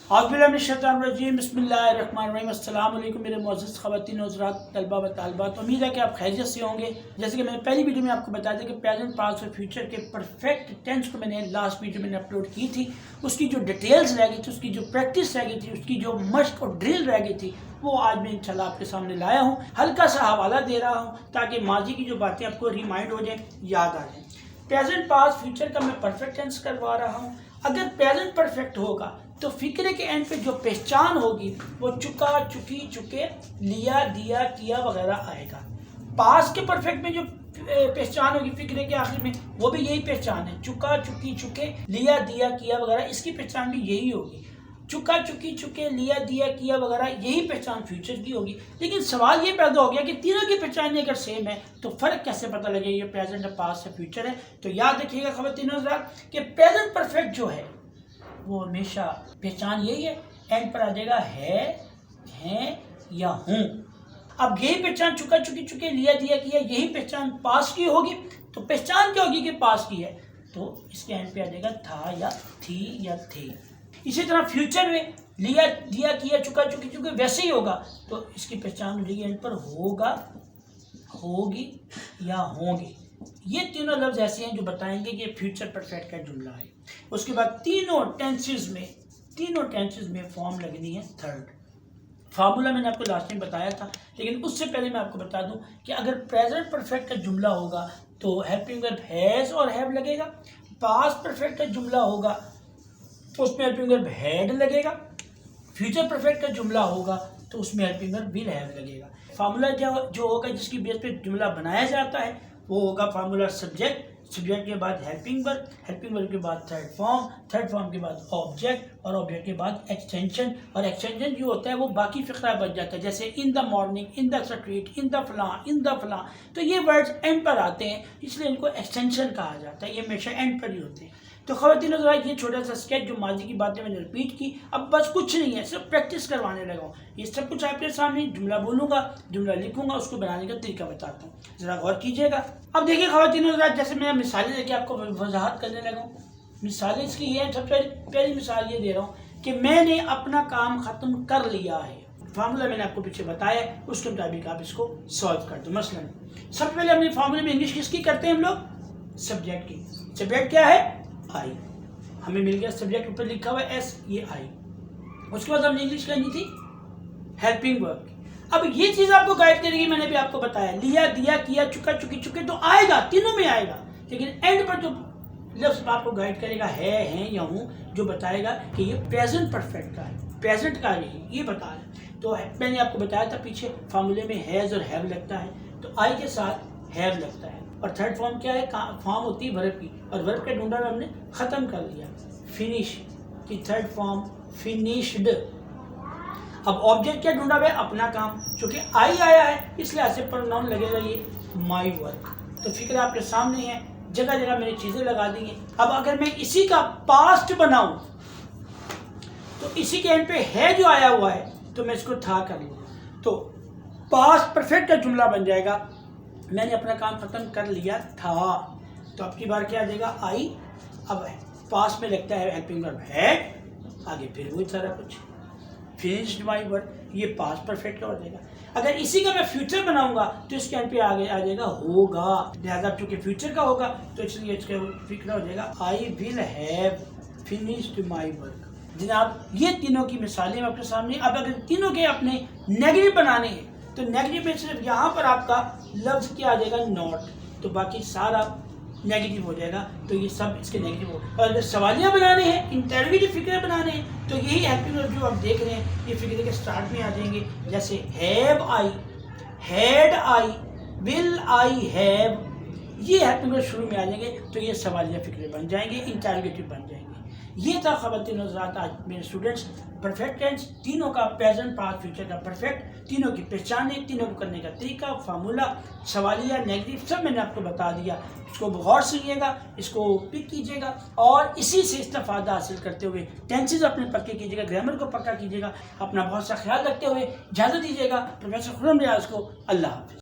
औज़ुबिल्लाहिमिनश्शैतानिर्रजीम बिस्मिल्लाहिर्रहमानिर्रहीम। अस्सलाम वालेकुम मेरे मुअज़्ज़ज़ ख़वातीन हज़रात, तलबा व तालिबात। उम्मीद है कि आप खैरियत से होंगे। जैसे कि मैंने पहली वीडियो में आपको बताया था कि प्रेजेंट, पास्ट और फ्यूचर के परफेक्ट टेंस को मैंने लास्ट वीडियो में अपलोड की थी। उसकी जो डिटेल्स रह गई थी, उसकी जो प्रैक्टिस रह गई थी, उसकी जो मश्क और ड्रिल रह गई थी, वो आज मैं इंशाल्लाह आपके सामने लाया हूँ। हल्का सा हवाला दे रहा हूँ ताकि माजी की जो बातें आपको रिमाइंड हो जाए, याद आ जाए। प्रेजेंट, पास्ट, फ्यूचर का मैं परफेक्ट टेंस करवा रहा हूँ। अगर प्रेजेंट परफेक्ट होगा तो फिक्रे के एंड पे जो पहचान होगी वो चुका, चुकी, चुके, लिया, दिया, किया वगैरह आएगा। पास के परफेक्ट में जो पहचान होगी फिक्रे के आखिर में, वो भी यही पहचान है, चुका, चुकी, चुके, लिया, दिया, किया वगैरह। इसकी पहचान भी यही होगी, चुका, चुकी, चुके, लिया, दिया, किया वगैरह। यही पहचान फ्यूचर की होगी। लेकिन सवाल ये पैदा हो गया कि तीनों की पहचान अगर सेम है तो फ़र्क कैसे पता लगे ये प्रेजेंट है, पास्ट है, फ्यूचर है। तो याद रखिएगा ख़वातीन हज़रात कि प्रेजेंट परफेक्ट जो है वो हमेशा पहचान यही है, एंड पर आ जाएगा है, हैं या हूँ। अब यही पहचान चुका, चुकी, चुके, लिया, दिया, किया, यही पहचान पास की होगी। तो पहचान क्या होगी कि पास की है, तो इसके एंड पे आ जाएगा था या थी या थे। इसी तरह फ्यूचर में लिया, दिया, किया, चुका, चुकी, चुके वैसे ही होगा। तो इसकी पहचान हो जाएगी एंड पर होगा, होगी या होंगे। ये तीनों लफ्ज़ ऐसे हैं जो बताएंगे कि फ्यूचर परफेक्ट का जुमला है। उसके बाद तीनों टेंसेस में फॉर्म लगनी है थर्ड। फार्मूला मैंने आपको लास्ट टाइम बताया था, लेकिन उससे पहले मैं आपको बता दूं कि अगर प्रेजेंट परफेक्ट का जुमला होगा तो हेल्पिंग वर्ब हैज़ और हैव लगेगा। पास्ट परफेक्ट का जुमला होगा तो उसमें हेल्पिंग वर्ब हैड लगेगा। फ्यूचर परफेक्ट का जुमला होगा तो उसमें हेल्पिंग वर्ब विल हैव लगेगा। फार्मूला जो होगा जिसकी बेस पे जुमला बनाया जाता है वो होगा फार्मूला सब्जेक्ट के बाद हेल्पिंग वर्ब के बाद थर्ड फॉर्म के बाद ऑब्जेक्ट और ऑब्जेक्ट के बाद एक्सटेंशन। और एक्सटेंशन जो होता है वो बाकी फ़िक्रा बच जाता है, जैसे in the morning, in the street, in the फलां। तो ये वर्ड्स एंड पर आते हैं, इसलिए इनको एक्सटेंशन कहा जाता है। ये हमेशा एंड पर ही होते हैं। तो ख़वातीन हज़रात, ये छोटा सा स्केच जो माजी की बातें मैंने रिपीट की, अब बस कुछ नहीं है, सिर्फ प्रैक्टिस करवाने लगा हूँ। ये सब कुछ आपके सामने जुमला बोलूँगा, जुमला लिखूँगा, उसको बनाने का तरीका बताता हूँ, ज़रा गौर कीजिएगा। अब देखिए ख़वातीन हज़रात, जैसे मैं मिसालें देके आपको वजाहत करने लगा हूँ। मिसालें इसकी ये है, सबसे पहली मिसाल ये दे रहा हूँ कि मैंने अपना काम ख़त्म कर लिया है। फार्मूला मैंने आपको पीछे बताया, उसके मुताबिक आप इसको सॉल्व कर दो। मसलन सबसे पहले अपने फार्मूले में इंग्लिश किसकी करते हैं हम लोग? सब्जेक्ट की। सब्जेक्ट क्या है? आई। हमें मिल गया सब्जेक्ट, ऊपर लिखा हुआ है एस, ये आई। उसके बाद हमने इंग्लिश करनी थी हेल्पिंग वर्ब की। अब ये चीज आपको गाइड करेगी, मैंने भी आपको बताया, लिया, दिया, किया, चुका, चुकी, चुके तो आएगा, तीनों में आएगा। लेकिन एंड पर जो लफ्ज आपको गाइड करेगा है, हैं या हूँ, जो बताएगा कि ये प्रेजेंट परफेक्ट का है, प्रेजेंट का नहीं, ये बता रहे। तो मैंने आपको बताया था पीछे फार्मूले में हैज और हैव लगता है, तो आई के साथ हैव लगता है। और थर्ड फॉर्म क्या है? फॉर्म होती है वर्ब की, और वर्ब का ढूंढा हमने खत्म कर लिया। फिनिश की थर्ड फॉर्म फिनिश्ड। अब ऑब्जेक्ट क्या ढूंढा हुआ है? अपना काम। चूंकि आई आया है इसलिए ऐसे प्रोनाउन लगेगा ये माई वर्क। तो फिक्र आपके सामने है, जगह जगह मैंने चीजें लगा दी हैं। अब अगर मैं इसी का पास्ट बनाऊं तो इसी के एंड पे है जो आया हुआ है तो मैं इसको था कर लूँ, तो पास्ट परफेक्ट का जुमला बन जाएगा, मैंने अपना काम खत्म कर लिया था। तो अब की बार क्या आ जाएगा? आई। अब पास्ट में लगता है हेल्पिंग वर्ब है, आगे फिर वही सारा कुछ, फिनिश्ड माई वर्क, ये पास्ट परफेक्ट का हो जाएगा। अगर इसी का मैं फ्यूचर बनाऊंगा तो इसके एंड पे आगे आ जाएगा होगा। लिहाजा चूंकि फ्यूचर का होगा तो इसलिए इसका फिक्र हो जाएगा I will have finished my work. जनाब, ये तीनों की मिसालें आपके सामने। अब अगर तीनों के अपने नेगेटिव बनाने हैं तो नेगेटिव में सिर्फ यहाँ पर आपका लफ्ज क्या आ जाएगा? नॉट। तो बाकी सारा नेगेटिव हो जाएगा, तो ये सब इसके नेगेटिव हो। और अगर सवालियाँ बनाने हैं, इंटरव्यू फिक्रे बनाने हैं, तो यही हेल्पिंग वर्ब जो आप देख रहे हैं ये फिक्रे के स्टार्ट में आ जाएंगे, जैसे have I, had I, will I have, ये हेल्पिंग वर्ब शुरू में आ जाएंगे, तो ये सवालिया फिक्रे बन जाएंगे, इंटरव्यूटिव बन जाएंगे। ये था ख़वातीन हज़रात आज मेरे स्टूडेंट्स, परफेक्ट टेंस तीनों का, प्रेजेंट, पास्ट, फ्यूचर का परफेक्ट, तीनों की पहचाने, तीनों को करने का तरीका, फार्मूला, सवालिया, नेगेटिव सब मैंने आपको बता दिया। इसको गौर सुनिएगा, इसको पिक कीजिएगा और इसी से इस्तेफादा हासिल करते हुए टेंसेज अपने पक्के कीजिएगा, ग्रामर को पक्का कीजिएगा। अपना बहुत सा ख्याल रखते हुए इजाज़त दीजिएगा। प्रोफेसर खुर्रम रियाज को अल्लाह हाफ़िज़।